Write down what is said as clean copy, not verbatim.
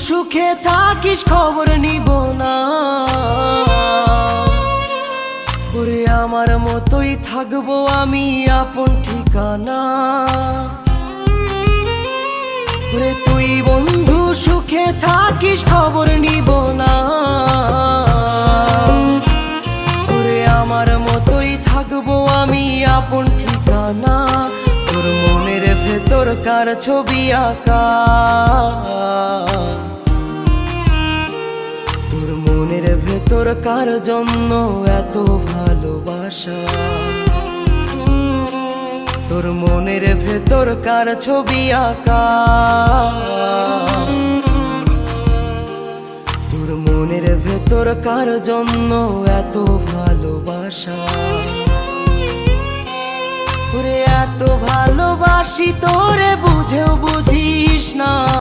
সুখে থাকিস খবর নিব না, ওরে আমার মতোই থাকবো আমি আপন ঠিকানা। ওরে তুই বন্ধু সুখে থাকিস খবর নিব না, ওরে আমার মতোই থাকবো আমি আপন ঠিকানা। তোর মনের ভেতর কার ছবি আঁকা, তোর মনের ভেতর কার জন্য এত ভালোবাসা, তোর মনের ভেতর কার ছবি আঁকা, তোর মনের ভেতর কার জন্য এত ভালোবাসা। ওরে এত ভালোবাসি তোরে বুঝেও বুঝিস না।